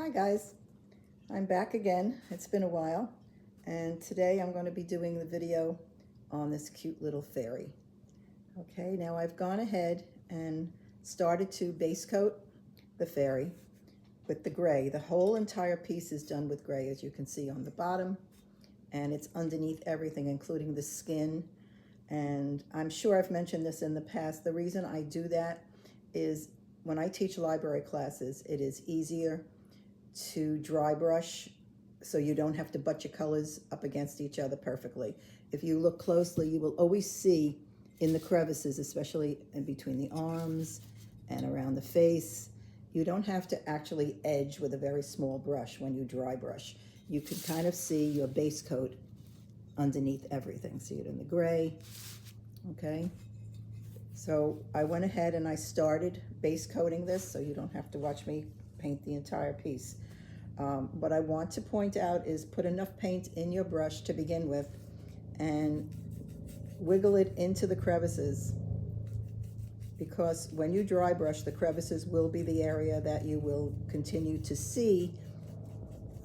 Hi guys, I'm back again. It's been a while, and today I'm going to be doing the video on this cute little fairy. Okay, now I've gone ahead and started to base coat the fairy with the gray. The whole entire piece is done with gray, as you can see on the bottom, and it's underneath everything, including the skin. And I'm sure I've mentioned this in the past. The reason I do that is when I teach library classes, it is easier to dry brush so you don't have to butt your colors up against each other perfectly. If you look closely, you will always see in the crevices, especially in between the arms and around the face, you don't have to actually edge with a very small brush when you dry brush. You can kind of see your base coat underneath everything. See it in the gray, okay? So I went ahead and I started base coating this so you don't have to watch me paint the entire piece. What I want to point out is put enough paint in your brush to begin with and wiggle it into the crevices, because when you dry brush, the crevices will be the area that you will continue to see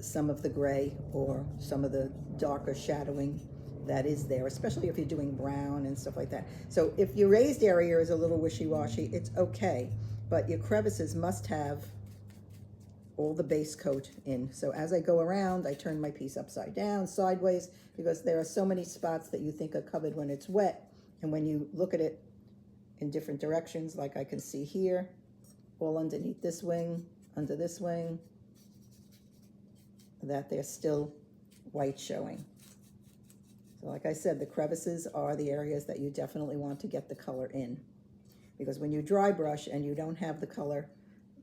some of the gray or some of the darker shadowing that is there, especially if you're doing brown and stuff like that. So if your raised area is a little wishy-washy, it's okay, but your crevices must have all the base coat in. So as I go around, I turn my piece upside down, sideways, because there are so many spots that you think are covered when it's wet, and when you look at it in different directions, like I can see here, all underneath this wing, under this wing, that there's still white showing. So like I said, the crevices are the areas that you definitely want to get the color in, because when you dry brush and you don't have the color,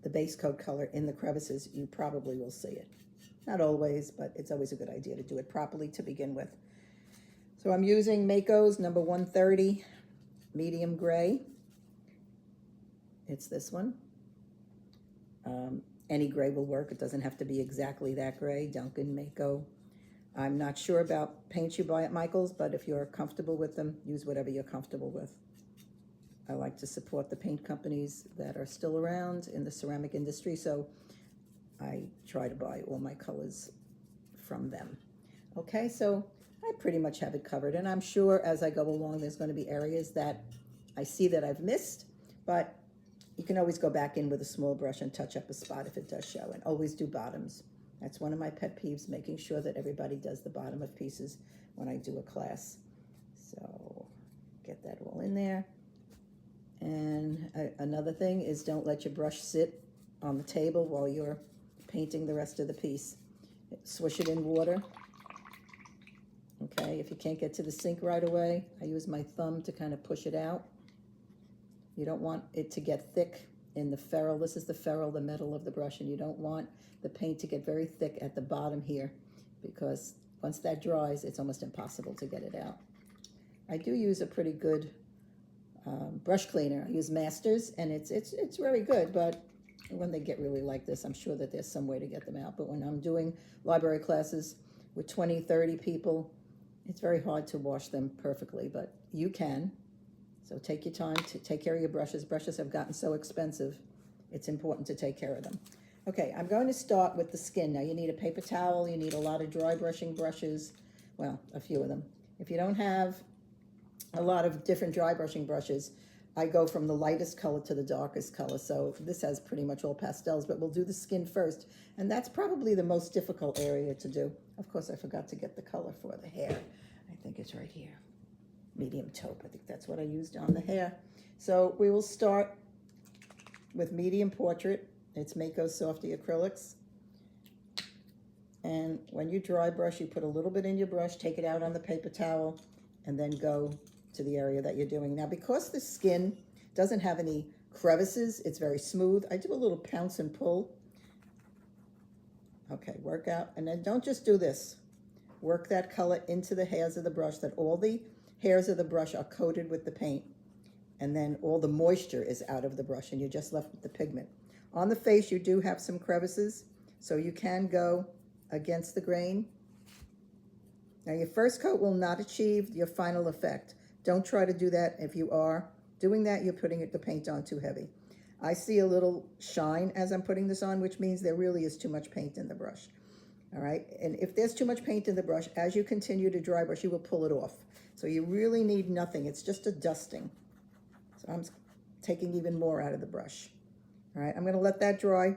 the base coat color in the crevices, you probably will see it. Not always, but it's always a good idea to do it properly to begin with. So I'm using Mako's number 130 medium gray. It's this one. Any gray will work. It doesn't have to be exactly that gray. Duncan, Mako. I'm not sure about paints you buy at Michael's, but if you're comfortable with them, use whatever you're comfortable with. I like to support the paint companies that are still around in the ceramic industry, so I try to buy all my colors from them. Okay, so I pretty much have it covered, and I'm sure as I go along there's going to be areas that I see that I've missed, but you can always go back in with a small brush and touch up a spot if it does show, and always do bottoms. That's one of my pet peeves, making sure that everybody does the bottom of pieces when I do a class. So get that all in there. And another thing is, don't let your brush sit on the table while you're painting the rest of the piece. Swish it in water. Okay, if you can't get to the sink right away, I use my thumb to kind of push it out. You don't want it to get thick in the ferrule. This is the ferrule, the metal of the brush, and you don't want the paint to get very thick at the bottom here, because once that dries, it's almost impossible to get it out. I do use a pretty good brush cleaner. I use Masters, and it's very good, but when they get really like this, I'm sure that there's some way to get them out. But when I'm doing library classes with 20, 30 people, it's very hard to wash them perfectly, but you can. So take your time to take care of your brushes. Brushes have gotten so expensive, it's important to take care of them. Okay, I'm going to start with the skin. Now you need a paper towel, you need a lot of dry brushing brushes, well, a few of them. If you don't have a lot of different dry brushing brushes, I go from the lightest color to the darkest color. So this has pretty much all pastels, but we'll do the skin first. And that's probably the most difficult area to do. Of course, I forgot to get the color for the hair. I think it's right here. Medium taupe, I think that's what I used on the hair. So we will start with medium portrait. It's Mako Softy Acrylics. And when you dry brush, you put a little bit in your brush, take it out on the paper towel, and then go to the area that you're doing. Now, because the skin doesn't have any crevices, it's very smooth, I do a little pounce and pull. Okay, work out, and then don't just do this. Work that color into the hairs of the brush, that all the hairs of the brush are coated with the paint, and then all the moisture is out of the brush, and you're just left with the pigment. On the face, you do have some crevices, so you can go against the grain. Now, your first coat will not achieve your final effect. Don't try to do that. If you are doing that, you're putting the paint on too heavy. I see a little shine as I'm putting this on, which means there really is too much paint in the brush. All right, and if there's too much paint in the brush, as you continue to dry brush, you will pull it off. So you really need nothing. It's just a dusting. So I'm taking even more out of the brush. All right, I'm going to let that dry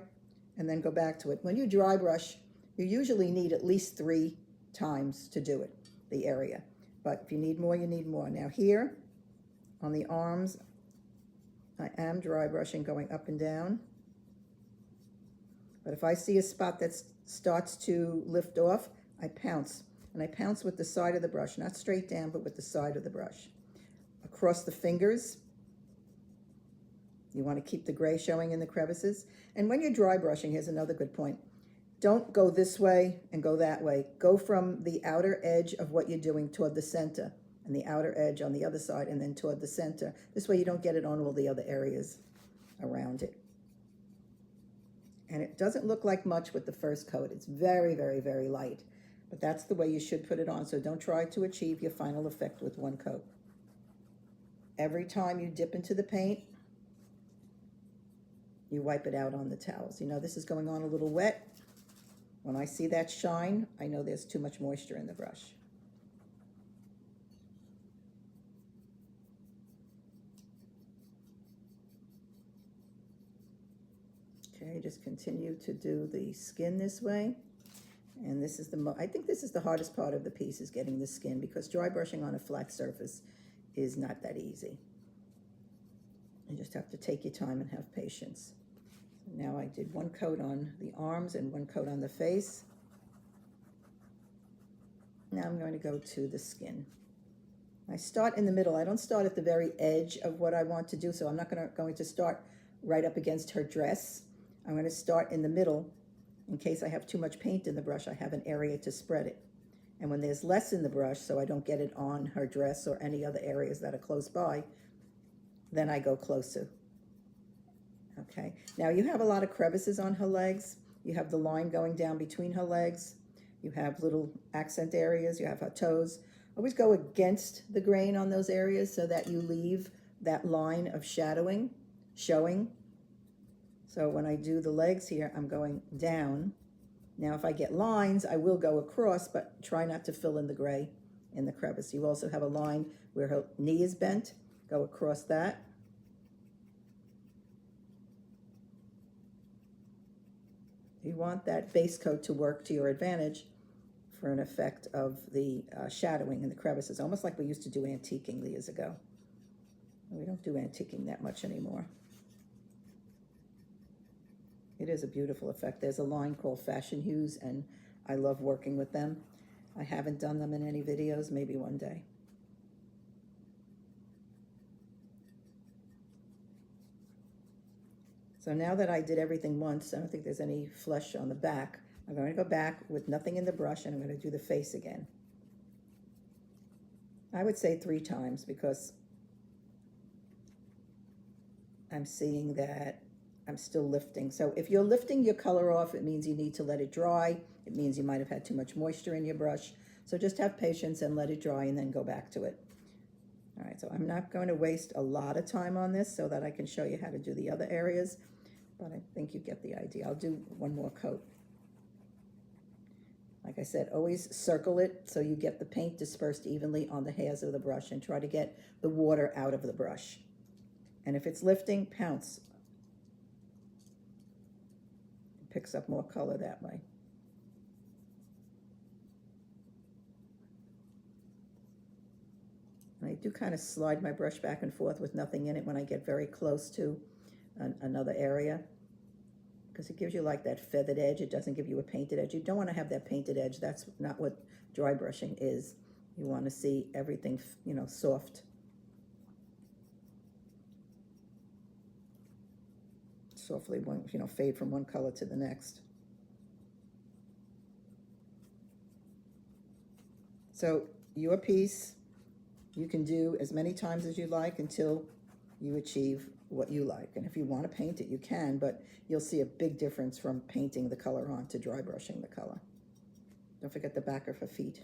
and then go back to it. When you dry brush, you usually need at least 3 times to do it, the area. But if you need more, you need more. Now here, on the arms, I am dry brushing, going up and down. But if I see a spot that starts to lift off, I pounce. And I pounce with the side of the brush, not straight down, but with the side of the brush. Across the fingers, you want to keep the gray showing in the crevices. And when you're dry brushing, here's another good point. Don't go this way and go that way. Go from the outer edge of what you're doing toward the center, and the outer edge on the other side, and then toward the center. This way you don't get it on all the other areas around it. And it doesn't look like much with the first coat. It's very, very, very light. But that's the way you should put it on, so don't try to achieve your final effect with one coat. Every time you dip into the paint, you wipe it out on the towels. You know, this is going on a little wet. When I see that shine, I know there's too much moisture in the brush. Okay, just continue to do the skin this way. And this is I think this is the hardest part of the piece, is getting the skin, because dry brushing on a flat surface is not that easy. You just have to take your time and have patience. So now I did one coat on the arms and one coat on the face. Now I'm going to go to the skin. I start in the middle. I don't start at the very edge of what I want to do, so I'm not going to start right up against her dress. I'm going to start in the middle. In case I have too much paint in the brush, I have an area to spread it. And when there's less in the brush, so I don't get it on her dress or any other areas that are close by, then I go closer. Okay, now you have a lot of crevices on her legs. You have the line going down between her legs. You have little accent areas. You have her toes. Always go against the grain on those areas so that you leave that line of shadowing showing. So when I do the legs here, I'm going down. Now if I get lines, I will go across, but try not to fill in the gray in the crevice. You also have a line where her knee is bent. Go across that. You want that base coat to work to your advantage for an effect of the shadowing in the crevices, almost like we used to do antiquing years ago. We don't do antiquing that much anymore. It is a beautiful effect. There's a line called Fashion Hues, and I love working with them. I haven't done them in any videos, maybe one day. So now that I did everything once, I don't think there's any flesh on the back. I'm going to go back with nothing in the brush, and I'm going to do the face again. I would say 3 times, because I'm seeing that I'm still lifting. So if you're lifting your color off, it means you need to let it dry. It means you might have had too much moisture in your brush. So just have patience and let it dry and then go back to it. All right, so I'm not going to waste a lot of time on this so that I can show you how to do the other areas, but I think you get the idea. I'll do one more coat. Like I said, always circle it so you get the paint dispersed evenly on the hairs of the brush, and try to get the water out of the brush. And if it's lifting, pounce. It picks up more color that way. And I do kind of slide my brush back and forth with nothing in it when I get very close to another area, because it gives you like that feathered edge. It doesn't give you a painted edge. You don't want to have that painted edge. That's not what dry brushing is. You want to see everything, you know, soft. Softly, fade from one color to the next. So your piece, you can do as many times as you like until you achieve what you like. And if you want to paint it, you can, but you'll see a big difference from painting the color on to dry brushing the color. Don't forget the back of her feet.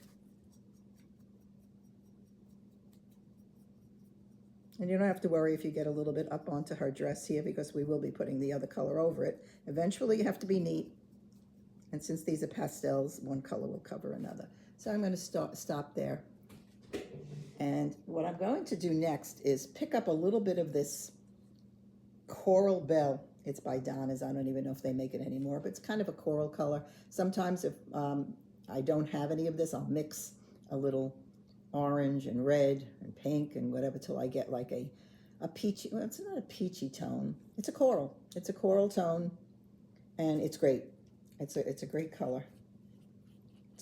And you don't have to worry if you get a little bit up onto her dress here, because we will be putting the other color over it. Eventually you have to be neat. And since these are pastels, one color will cover another. So I'm going to stop there. And what I'm going to do next is pick up a little bit of this Coral Belle. It's by Donna's. I don't even know if they make it anymore, but it's kind of a coral color. Sometimes if I don't have any of this, I'll mix a little orange and red and pink and whatever till I get like a peachy, well, it's not a peachy tone. It's a coral. It's a coral tone, and it's great. It's a great color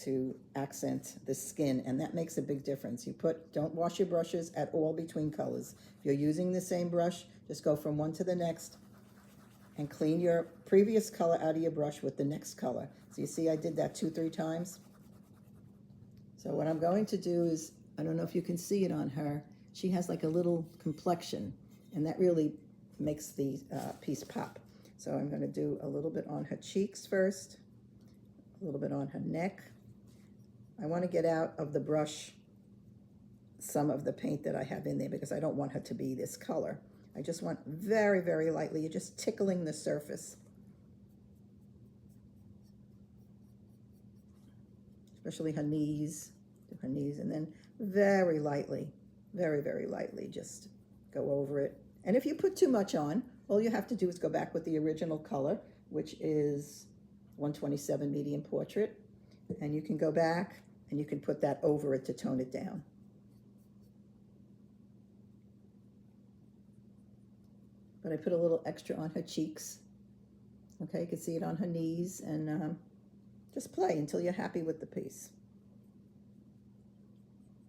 to accent the skin, and that makes a big difference. Don't wash your brushes at all between colors. If you're using the same brush, just go from one to the next and clean your previous color out of your brush with the next color. So you see I did that 2-3 times. So what I'm going to do is, I don't know if you can see it on her, she has like a little complexion, and that really makes the piece pop. So I'm going to do a little bit on her cheeks first, a little bit on her neck. I want to get out of the brush some of the paint that I have in there because I don't want her to be this color. I just want very, very lightly, you're just tickling the surface. Especially her knees, and then very lightly, very, very lightly, just go over it. And if you put too much on, all you have to do is go back with the original color, which is 127 medium portrait, and you can go back and you can put that over it to tone it down. But I put a little extra on her cheeks. Okay, you can see it on her knees, and just play until you're happy with the piece.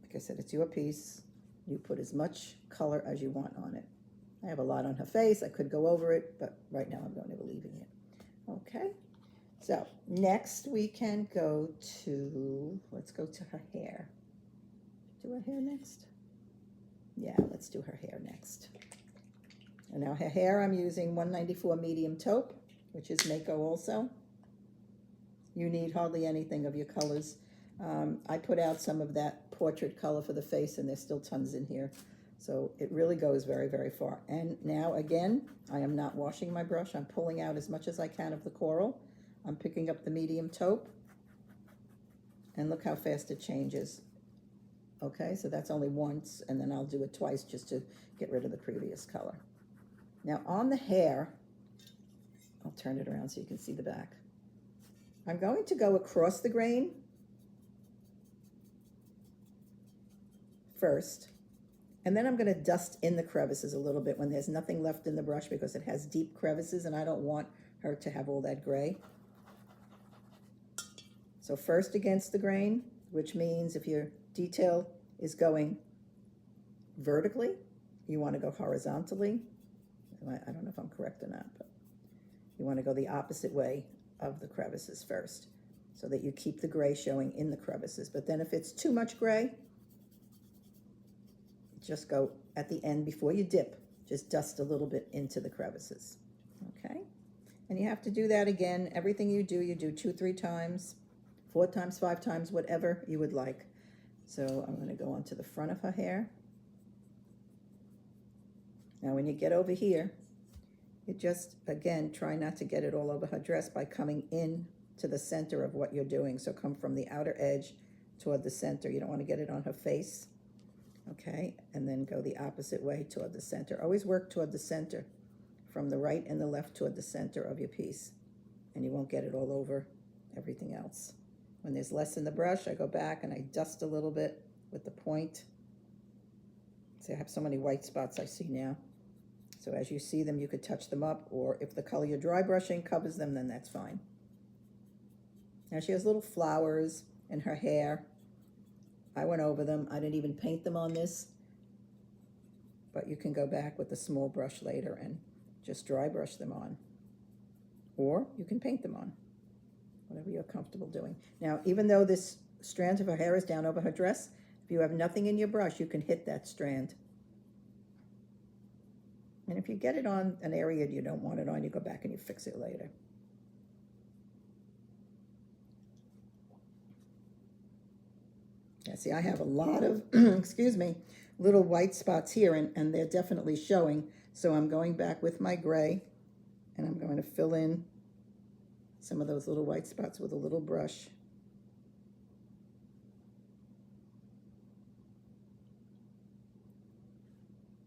Like I said, it's your piece. You put as much color as you want on it. I have a lot on her face. I could go over it, but right now I'm going to be leaving it. Okay, so next we can go to, let's go to her hair. Do her hair next? Yeah, let's do her hair next. And now her hair, I'm using 194 medium taupe, which is Mako also. You need hardly anything of your colors. I put out some of that portrait color for the face, and there's still tons in here. So it really goes very, very far. And now again, I am not washing my brush. I'm pulling out as much as I can of the coral. I'm picking up the medium taupe. And look how fast it changes. Okay, so that's only once, and then I'll do it twice just to get rid of the previous color. Now on the hair, I'll turn it around so you can see the back. I'm going to go across the grain first, and then I'm going to dust in the crevices a little bit when there's nothing left in the brush, because it has deep crevices and I don't want her to have all that gray. So first against the grain, which means if your detail is going vertically, you want to go horizontally. I don't know if I'm correct or not, but you want to go the opposite way of the crevices first, so that you keep the gray showing in the crevices. But then if it's too much gray, just go at the end before you dip, just dust a little bit into the crevices. Okay, and you have to do that again. Everything you do 2-3 times, 4 times, 5 times, whatever you would like. So I'm going to go onto the front of her hair. Now when you get over here, you just, again, try not to get it all over her dress by coming in to the center of what you're doing. So come from the outer edge toward the center. You don't want to get it on her face. Okay, and then go the opposite way toward the center. Always work toward the center, from the right and the left toward the center of your piece, and you won't get it all over everything else. When there's less in the brush, I go back and I dust a little bit with the point. See, I have so many white spots I see now. So as you see them, you could touch them up, or if the color you're dry brushing covers them, then that's fine. Now she has little flowers in her hair. I went over them. I didn't even paint them on this, but you can go back with a small brush later and just dry brush them on, or you can paint them on, whatever you're comfortable doing. Now, even though this strand of her hair is down over her dress, if you have nothing in your brush, you can hit that strand. And if you get it on an area you don't want it on, you go back and you fix it later. Yeah, see, I have a lot of, excuse me, little white spots here, and they're definitely showing. So I'm going back with my gray, and I'm going to fill in some of those little white spots with a little brush.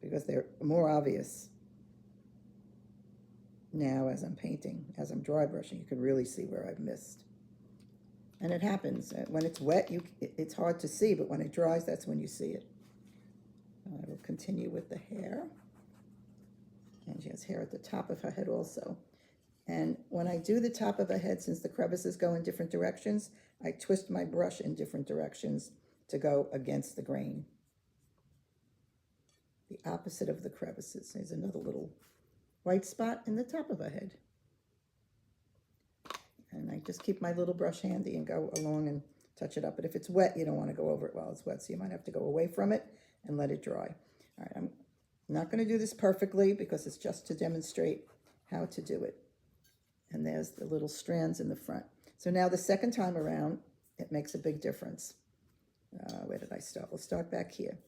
Because they're more obvious now as I'm painting. As I'm dry brushing, you can really see where I've missed. And it happens. When it's wet, it's hard to see, but when it dries, that's when you see it. I will continue with the hair. And she has hair at the top of her head also. And when I do the top of her head, since the crevices go in different directions, I twist my brush in different directions to go against the grain. The opposite of the crevices. There's another little white spot in the top of her head. And I just keep my little brush handy and go along and touch it up. But if it's wet, you don't want to go over it while it's wet, so you might have to go away from it and let it dry. All right, I'm not going to do this perfectly because it's just to demonstrate how to do it. And there's the little strands in the front. So now the second time around, it makes a big difference. Where did I start? We'll start back here.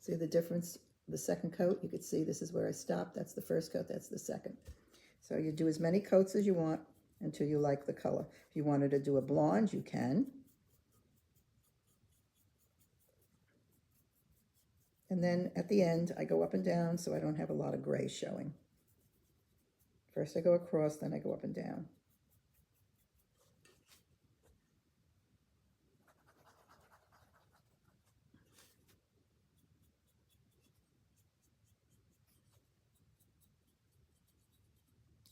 See the difference? The second coat, you could see this is where I stopped. That's the first coat, that's the second. So you do as many coats as you want until you like the color. If you wanted to do a blonde, you can. And then at the end, I go up and down so I don't have a lot of gray showing. First I go across, then I go up and down.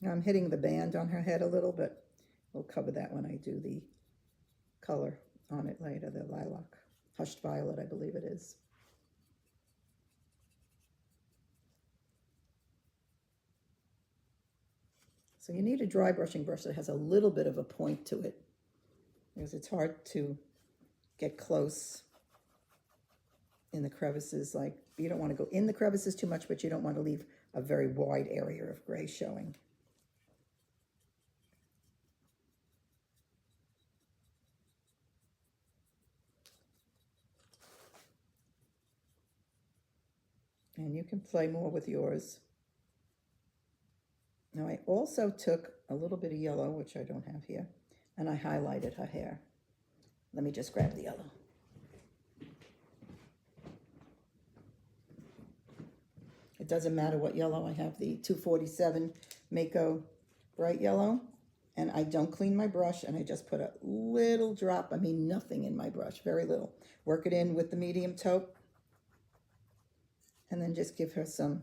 Now I'm hitting the band on her head a little, but we'll cover that when I do the color on it later, the lilac. Hushed violet, I believe it is. So you need a dry brushing brush that has a little bit of a point to it, because it's hard to get close in the crevices. Like, you don't want to go in the crevices too much, but you don't want to leave a very wide area of gray showing. And you can play more with yours. Now I also took a little bit of yellow, which I don't have here, and I highlighted her hair. Let me just grab the yellow. It doesn't matter what yellow. I have the 247 Mako bright yellow, and I don't clean my brush, and I just put a little drop, I mean nothing in my brush, very little. Work it in with the medium taupe, and then just give her some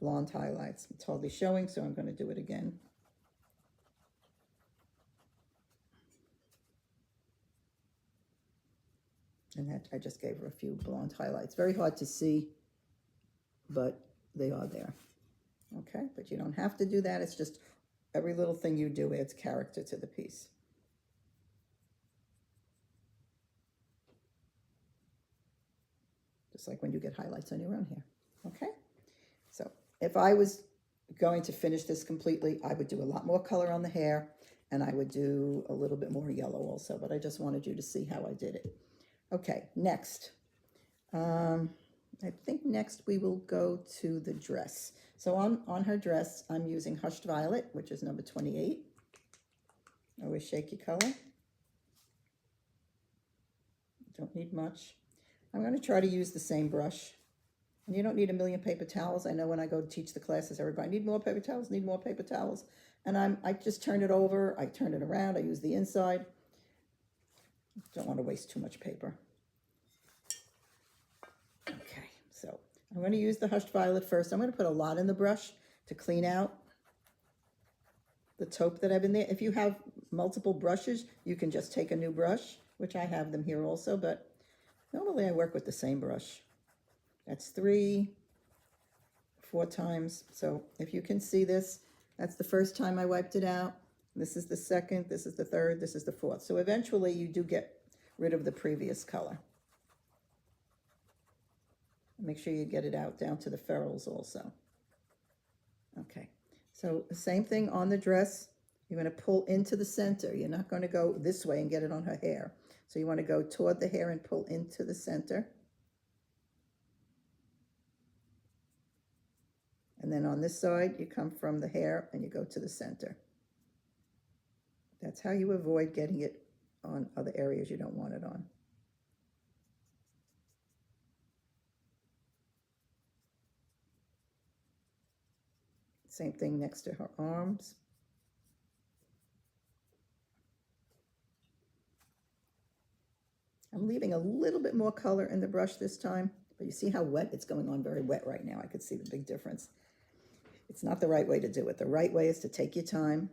blonde highlights. It's hardly showing, so I'm going to do it again. And that, I just gave her a few blonde highlights. Very hard to see, but they are there. Okay, but you don't have to do that. It's just every little thing you do adds character to the piece. Just like when you get highlights on your own hair. Okay, so if I was going to finish this completely, I would do a lot more color on the hair, and I would do a little bit more yellow also, but I just wanted you to see how I did it. Okay, next. I think next we will go to the dress. So on her dress, I'm using Hushed Violet, which is number 28. Always shaky color. Don't need much. I'm going to try to use the same brush. And you don't need a million paper towels. I know when I go to teach the classes, everybody, need more paper towels, need more paper towels. And I just turn it over, I turn it around, I use the inside. Don't want to waste too much paper. Okay, so I'm going to use the Hushed Violet first. I'm going to put a lot in the brush to clean out the taupe that I've in there. If you have multiple brushes, you can just take a new brush, which I have them here also, but normally I work with the same brush. That's 3, 4 times. So if you can see this, that's the first time I wiped it out. This is the second, this is the third, this is the fourth. So eventually you do get rid of the previous color. Make sure you get it out down to the ferrules also. Okay, so the same thing on the dress. You're going to pull into the center. You're not going to go this way and get it on her hair. So you want to go toward the hair and pull into the center. And then on this side, you come from the hair and you go to the center. That's how you avoid getting it on other areas you don't want it on. Same thing next to her arms. I'm leaving a little bit more color in the brush this time, but you see how wet it's going on, very wet right now. I could see the big difference. It's not the right way to do it. The right way is to take your time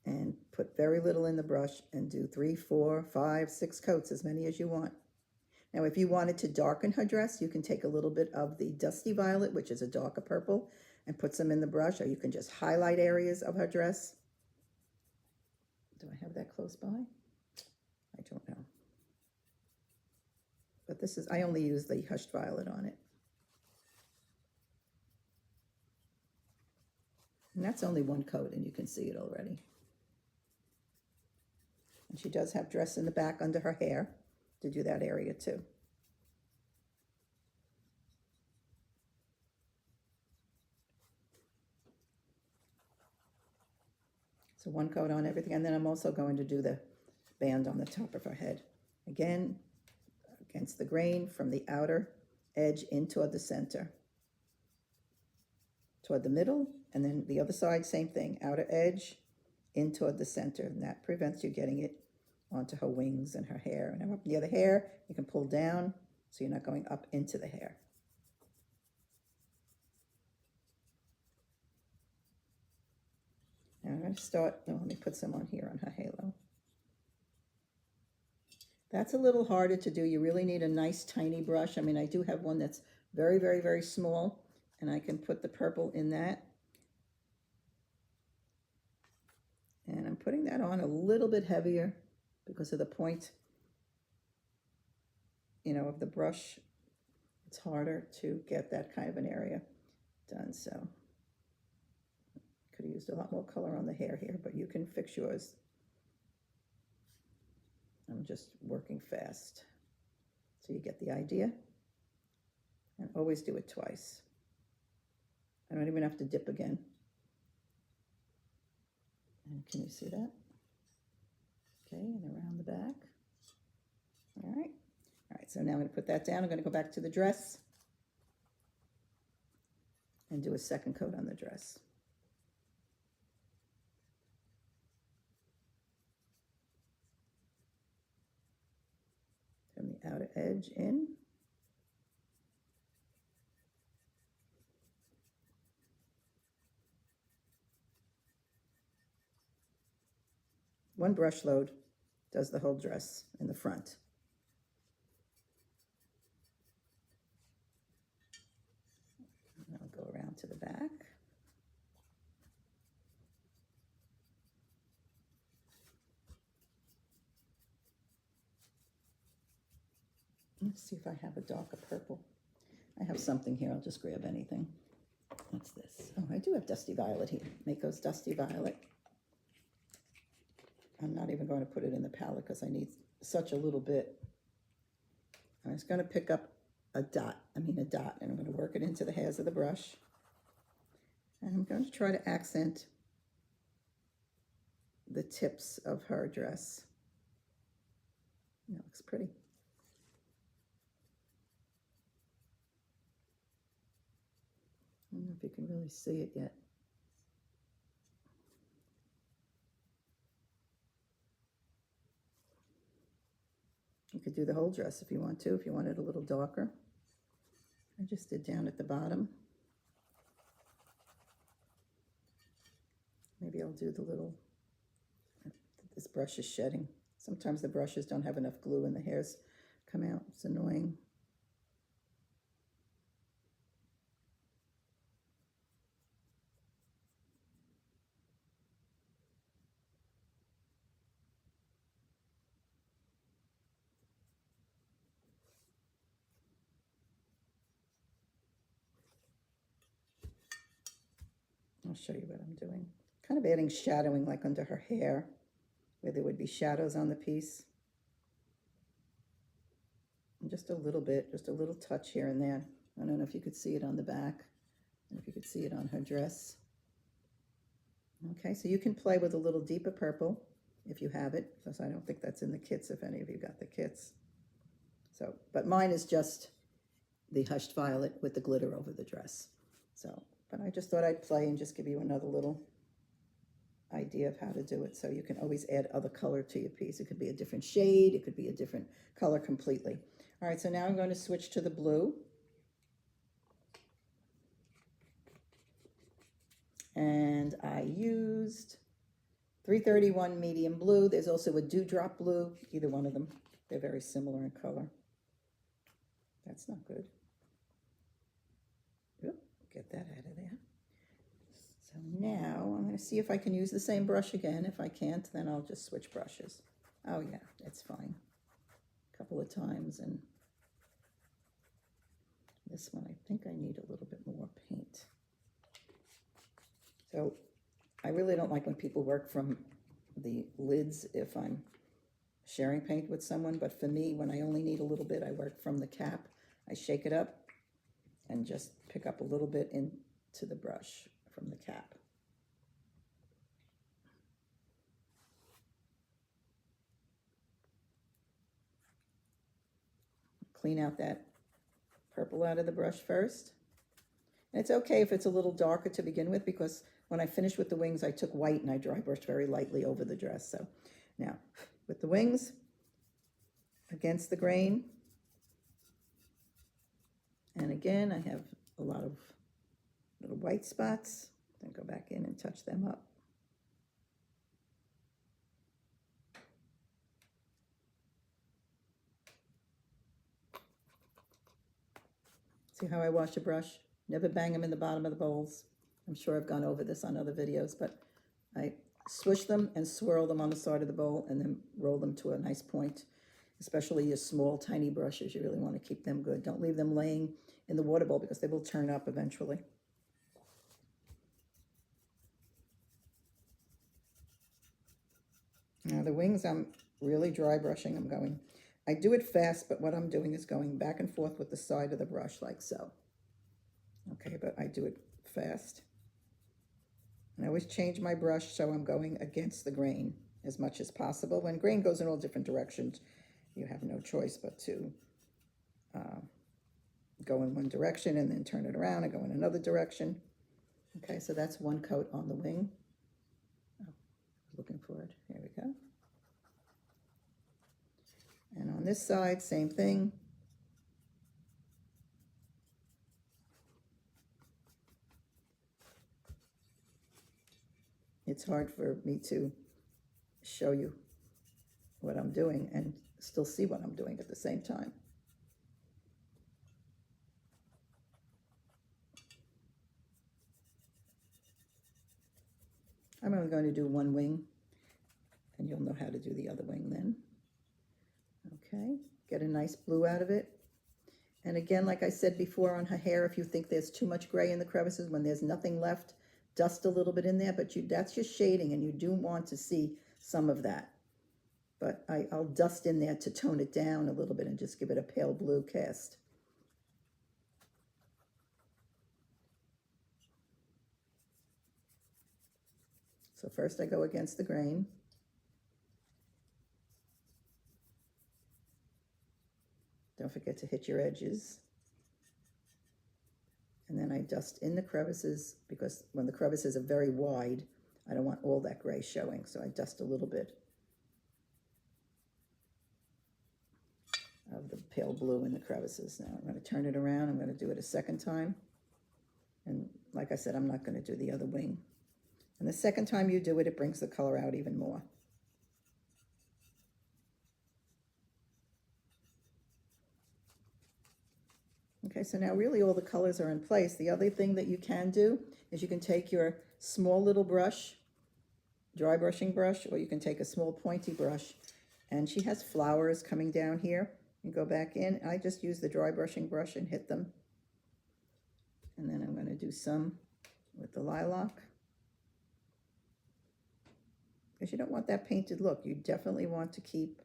and put very little in the brush and do 3, 4, 5, 6 coats, as many as you want. Now, if you wanted to darken her dress, you can take a little bit of the Dusty Violet, which is a darker purple, and put some in the brush, or you can just highlight areas of her dress. Do I have that close by? I don't know. But this is, I only use the Hushed Violet on it. And that's only one coat, and you can see it already. And she does have dress in the back under her hair to do that area too. So one coat on everything, and then I'm also going to do the band on the top of her head. Again, against the grain from the outer edge in toward the center. Toward the middle, and then the other side, same thing, outer edge in toward the center, and that prevents you getting it onto her wings and her hair. And up the other hair, you can pull down so you're not going up into the hair. Now I'm going to start, let me put some on here on her halo. That's a little harder to do. You really need a nice tiny brush. I mean, I do have one that's very, very, very small, and I can put the purple in that. And I'm putting that on a little bit heavier because of the point, you know, of the brush. It's harder to get that kind of an area done. So could have used a lot more color on the hair here, but you can fix yours. I'm just working fast. So you get the idea. And always do it twice. I don't even have to dip again. And can you see that? Okay, and around the back. All right. All right, so now I'm going to put that down. I'm going to go back to the dress and do a second coat on the dress. From the outer edge in. One brush load does the whole dress in the front. And I'll go around to the back. Let's see if I have a darker purple. I have something here. I'll just grab anything. What's this? Oh, I do have Dusty Violet here. Mako's Dusty Violet. I'm not even going to put it in the palette because I need such a little bit. I'm just going to pick up a dot, and I'm going to work it into the hairs of the brush. And I'm going to try to accent the tips of her dress. That looks pretty. I don't know if you can really see it yet. You could do the whole dress if you want to, if you want it a little darker. I just did down at the bottom. Maybe I'll do the little, this brush is shedding. Sometimes the brushes don't have enough glue and the hairs come out. It's annoying. I'll show you what I'm doing. kind of adding shadowing like under her hair, where there would be shadows on the piece. And just a little bit, just a little touch here and there. I don't know if you could see it on the back, and if you could see it on her dress. Okay, so you can play with a little deeper purple if you have it, because I don't think that's in the kits if any of you got the kits. So, but mine is just the Hushed Violet with the glitter over the dress. So, but I just thought I'd play and just give you another little idea of how to do it. So you can always add other color to your piece. It could be a different shade, it could be a different color completely. All right, so now I'm going to switch to the blue. And I used 331 medium blue. There's also a dewdrop blue, either one of them. They're very similar in color. That's not good. Oop, get that out of there. So now I'm going to see if I can use the same brush again. If I can't, then I'll just switch brushes. Oh yeah, that's fine. A couple of times, and this one I think I need a little bit more paint. So I really don't like when people work from the lids if I'm sharing paint with someone, but for me, when I only need a little bit, I work from the cap. I shake it up and just pick up a little bit into the brush from the cap. Clean out that purple out of the brush first. And it's okay if it's a little darker to begin with, because when I finished with the wings, I took white and I dry brushed very lightly over the dress. So now with the wings against the grain, and again, I have a lot of little white spots. Then go back in and touch them up. See how I wash a brush? Never bang them in the bottom of the bowls. I'm sure I've gone over this on other videos, but I swish them and swirl them on the side of the bowl and then roll them to a nice point. Especially your small, tiny brushes, you really want to keep them good. Don't leave them laying in the water bowl because they will turn up eventually. Now the wings, I'm really dry brushing. I do it fast, but what I'm doing is going back and forth with the side of the brush like so. Okay, but I do it fast. And I always change my brush so I'm going against the grain as much as possible. When grain goes in all different directions, you have no choice but to go in one direction and then turn it around and go in another direction. Okay, so that's one coat on the wing. Oh, looking for it. Here we go. And on this side, same thing. It's hard for me to show you what I'm doing and still see what I'm doing at the same time. I'm only going to do one wing, and you'll know how to do the other wing then. Okay, get a nice blue out of it. And again, like I said before on her hair, if you think there's too much gray in the crevices, when there's nothing left, dust a little bit in there, but that's just shading, and you do want to see some of that. But I'll dust in there to tone it down a little bit and just give it a pale blue cast. So first I go against the grain. Don't forget to hit your edges. And then I dust in the crevices, because when the crevices are very wide, I don't want all that gray showing, so I dust a little bit of the pale blue in the crevices. Now I'm going to turn it around. I'm going to do it a second time. And like I said, I'm not going to do the other wing. And the second time you do it, it brings the color out even more. Okay, so now really all the colors are in place. The other thing that you can do is you can take your small little brush, dry brushing brush, or you can take a small pointy brush, and she has flowers coming down here. You go back in. I just use the dry brushing brush and hit them. And then I'm going to do some with the lilac. because you don't want that painted look. You definitely want to keep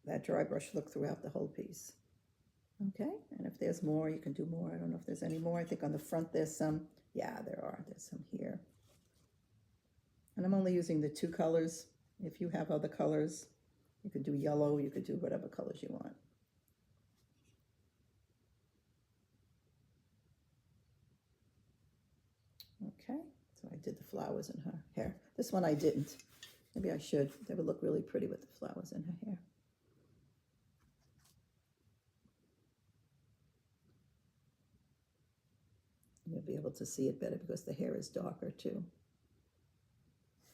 that dry brush look throughout the whole piece. Okay, and if there's more, you can do more. I don't know if there's any more. I think on the front there's some. Yeah, there are. There's some here. And I'm only using the 2 colors. If you have other colors, you could do yellow, you could do whatever colors you want. Okay, so I did the flowers in her hair. This one I didn't. Maybe I should. They would look really pretty with the flowers in her hair. You'll be able to see it better because the hair is darker too.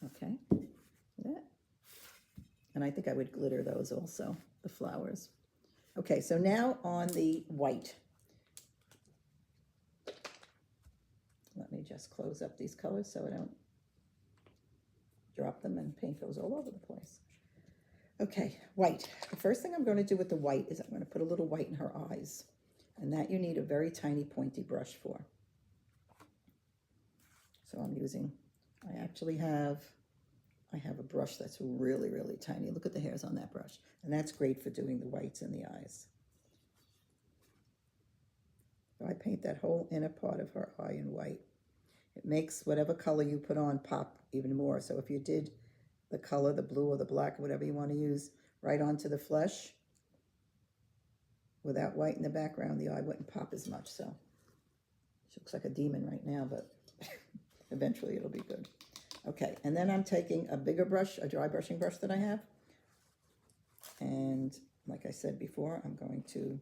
Okay, yeah. And I think I would glitter those also, the flowers. Okay, so now on the white. Let me just close up these colors so I don't drop them and paint goes all over the place. Okay, white. The first thing I'm going to do with the white is I'm going to put a little white in her eyes. And that you need a very tiny pointy brush for. So I'm using, I have a brush that's really, really tiny. Look at the hairs on that brush. And that's great for doing the whites in the eyes. So I paint that whole inner part of her eye in white. It makes whatever color you put on pop even more. So if you did the color, the blue or the black, or whatever you want to use, right onto the flesh, without white in the background, the eye wouldn't pop as much. So she looks like a demon right now, but eventually it'll be good. Okay, and then I'm taking a bigger brush, a dry brushing brush that I have. And like I said before, I'm going to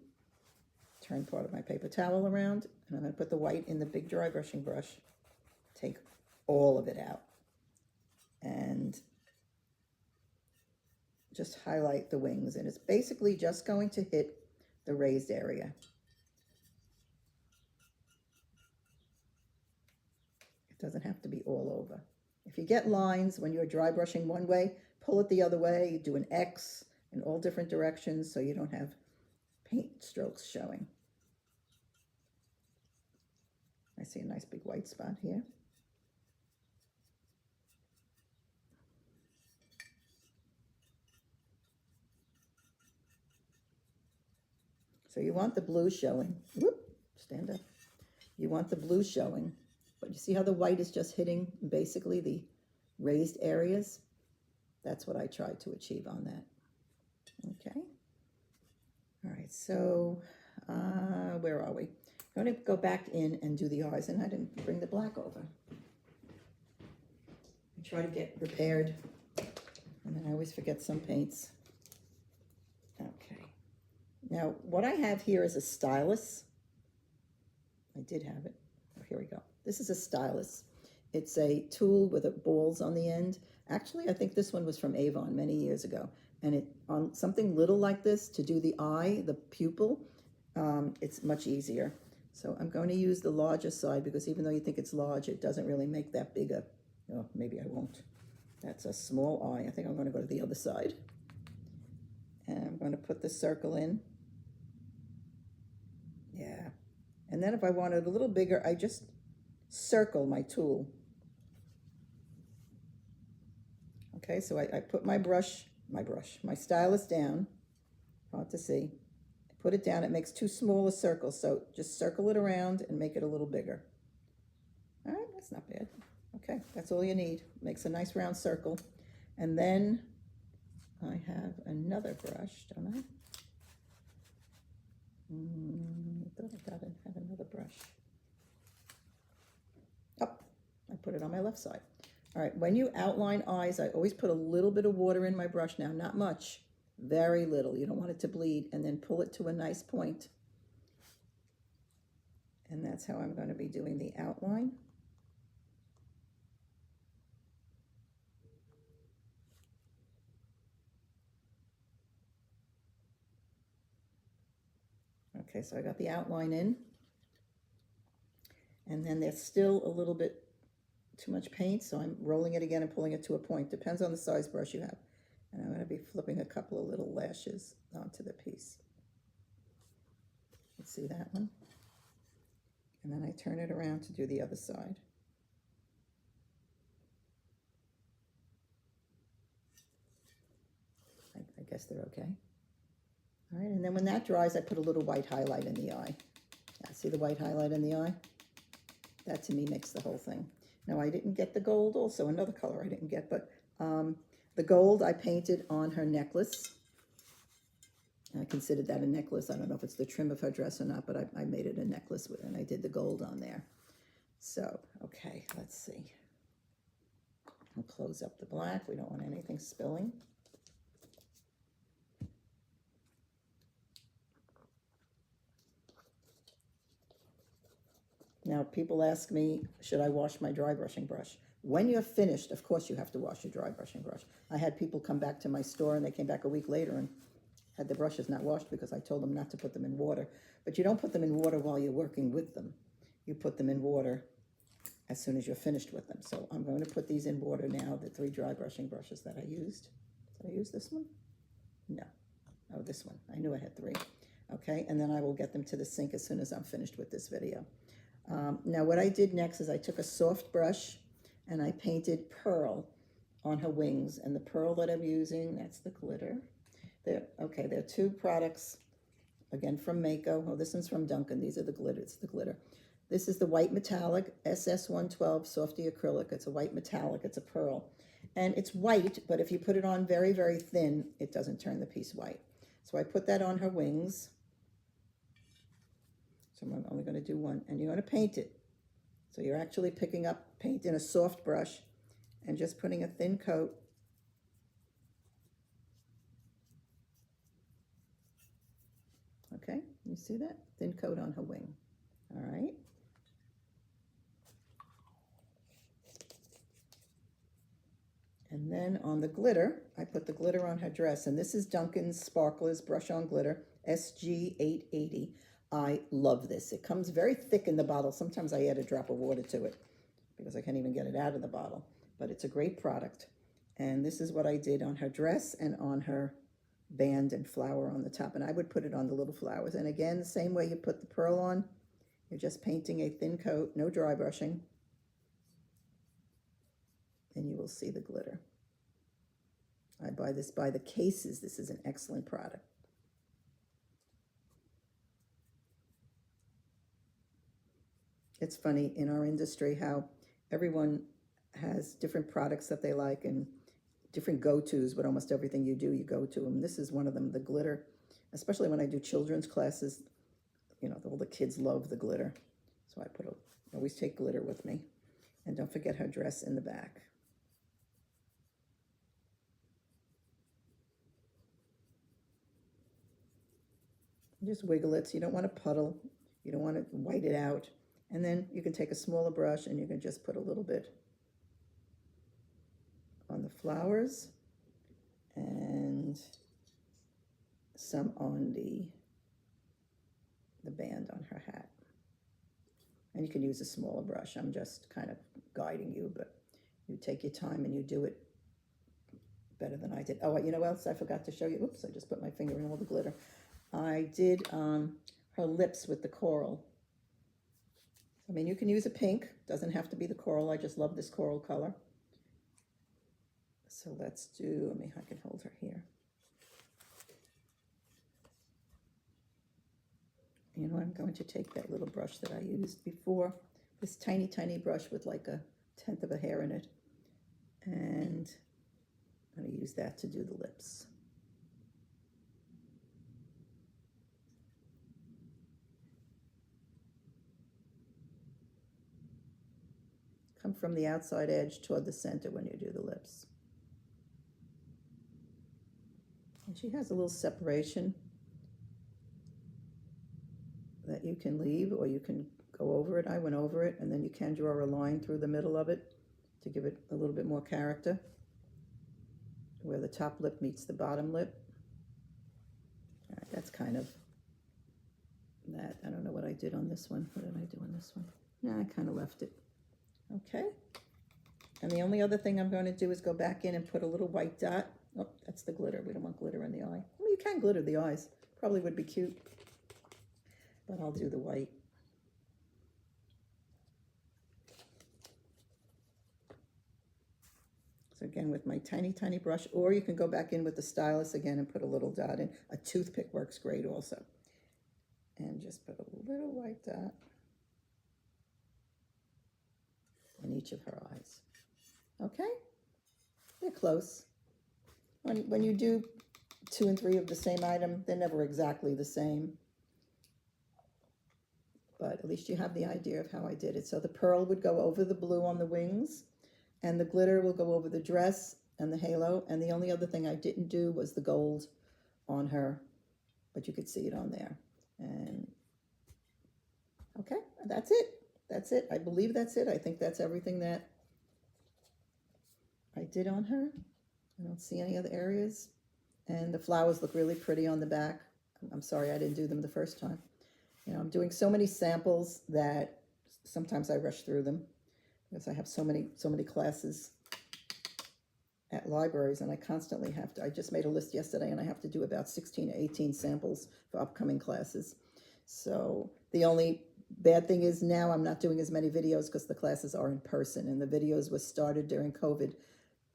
turn part of my paper towel around, and I'm going to put the white in the big dry brushing brush, take all of it out, and just highlight the wings. And it's basically just going to hit the raised area. It doesn't have to be all over. If you get lines when you're dry brushing one way, pull it the other way, do an X in all different directions so you don't have paint strokes showing. I see a nice big white spot here. So you want the blue showing. Whoop, stand up. You want the blue showing, but you see how the white is just hitting basically the raised areas? That's what I tried to achieve on that. Okay. All right, so where are we? I'm going to go back in and do the eyes, and I didn't bring the black over. I try to get prepared, and then I always forget some paints. Okay. Now, what I have here is a stylus. I did have it. Oh, here we go. This is a stylus. It's a tool with balls on the end. Actually, I think this one was from Avon many years ago. And it on something little like this to do the eye, the pupil, it's much easier. So I'm going to use the larger side because even though you think it's large, it doesn't really make that big a, oh, maybe I won't. That's a small eye. I think I'm going to go to the other side. And I'm going to put the circle in. Yeah. And then if I want it a little bigger, I just circle my tool. Okay, so I put my stylus down, hard to see. I put it down, it makes 2 smaller circles, so just circle it around and make it a little bigger. All right, that's not bad. Okay, that's all you need. Makes a nice round circle. And then I have another brush, don't I? I thought I had another brush. Oh, I put it on my left side. All right, when you outline eyes, I always put a little bit of water in my brush now, not much, very little. You don't want it to bleed, and then pull it to a nice point. And that's how I'm going to be doing the outline. Okay, so I got the outline in. And then there's still a little bit too much paint, so I'm rolling it again and pulling it to a point. Depends on the size brush you have. And I'm going to be flipping a couple of little lashes onto the piece. Let's see that one. And then I turn it around to do the other side. guess they're okay. All right, and then when that dries, I put a little white highlight in the eye. Yeah, see the white highlight in the eye? That to me makes the whole thing. Now I didn't get the gold, also another color I didn't get, but the gold I painted on her necklace. I considered that a necklace. I don't know if it's the trim of her dress or not, but I made it a necklace with, and I did the gold on there. So, okay, let's see. I'll close up the black. We don't want anything spilling. Now, people ask me, should I wash my dry brushing brush? When you're finished, of course you have to wash your dry brushing brush. I had people come back to my store, and they came back a week later and had the brushes not washed because I told them not to put them in water. But you don't put them in water while you're working with them. You put them in water as soon as you're finished with them. So I'm going to put these in water now, the 3 dry brushing brushes that I used. Did I use this one? No. Oh, this one. I knew I had 3. Okay, and then I will get them to the sink as soon as I'm finished with this video. Now what I did next is I took a soft brush and I painted pearl on her wings. And the pearl that I'm using, that's the glitter. There are 2 products, again from Mako. Oh, this one's from Duncan. These are the glitter. It's the glitter. This is the white metallic SS112 Softy Acrylic. It's a white metallic. It's a pearl. And it's white, but if you put it on very, very thin, it doesn't turn the piece white. So I put that on her wings. So I'm only going to do one. And you're going to paint it. So you're actually picking up paint in a soft brush and just putting a thin coat. Okay, you see that? Thin coat on her wing. All right. And then on the glitter, I put the glitter on her dress. And this is Duncan's Sparklers Brush On Glitter, SG880. I love this. It comes very thick in the bottle. Sometimes I add a drop of water to it because I can't even get it out of the bottle. But it's a great product. And this is what I did on her dress and on her band and flower on the top. And I would put it on the little flowers. And again, the same way you put the pearl on, you're just painting a thin coat, no dry brushing. And you will see the glitter. I buy this by the cases. This is an excellent product. It's funny in our industry how everyone has different products that they like and different go-tos, but almost everything you do, you go to them. This is one of them, the glitter, especially when I do children's classes. You know, all the kids love the glitter. So I always take glitter with me. And don't forget her dress in the back. Just wiggle it so you don't want to puddle. You don't want to white it out. And then you can take a smaller brush and you can just put a little bit on the flowers and some on the band on her hat. And you can use a smaller brush. I'm just kind of guiding you, but you take your time and you do it better than I did. Oh, you know what else I forgot to show you? Oops, I just put my finger in all the glitter. I did her lips with the coral. I mean, you can use a pink. Doesn't have to be the coral. I just love this coral color. So let's do, I can hold her here. You know, I'm going to take that little brush that I used before, this tiny, tiny brush with like 1/10 of a hair in it. And I'm going to use that to do the lips. Come from the outside edge toward the center when you do the lips. And she has a little separation that you can leave or you can go over it. I went over it, and then you can draw a line through the middle of it to give it a little bit more character, where the top lip meets the bottom lip. All right, that's kind of that. I don't know what I did on this one. What did I do on this one? No, I kind of left it. Okay. And the only other thing I'm going to do is go back in and put a little white dot. Oh, that's the glitter. We don't want glitter in the eye. I mean, you can glitter the eyes. Probably would be cute. But I'll do the white. So again with my tiny, tiny brush, or you can go back in with the stylus again and put a little dot in. A toothpick works great also. And just put a little white dot in each of her eyes. Okay? They're close. When you do 2 and 3 of the same item, they're never exactly the same. But at least you have the idea of how I did it. So the pearl would go over the blue on the wings, and the glitter will go over the dress and the halo. And the only other thing I didn't do was the gold on her, but you could see it on there. And okay, that's it. That's it. I believe that's it. I think that's everything that I did on her. I don't see any other areas. And the flowers look really pretty on the back. I'm sorry I didn't do them the first time. You know, I'm doing so many samples that sometimes I rush through them because I have so many classes at libraries, and I constantly have to. I just made a list yesterday, and I have to do about 16 or 18 samples for upcoming classes. So the only bad thing is now I'm not doing as many videos because the classes are in person, and the videos were started during COVID.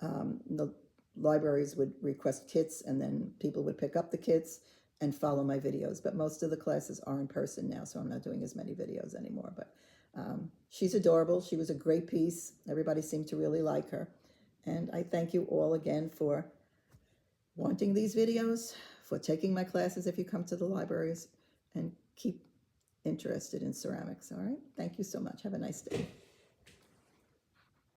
The libraries would request kits, and then people would pick up the kits and follow my videos. But most of the classes are in person now, so I'm not doing as many videos anymore. But she's adorable. She was a great piece. Everybody seemed to really like her. And I thank you all again for wanting these videos, for taking my classes if you come to the libraries, and keep interested in ceramics, all right? Thank you so much. Have a nice day.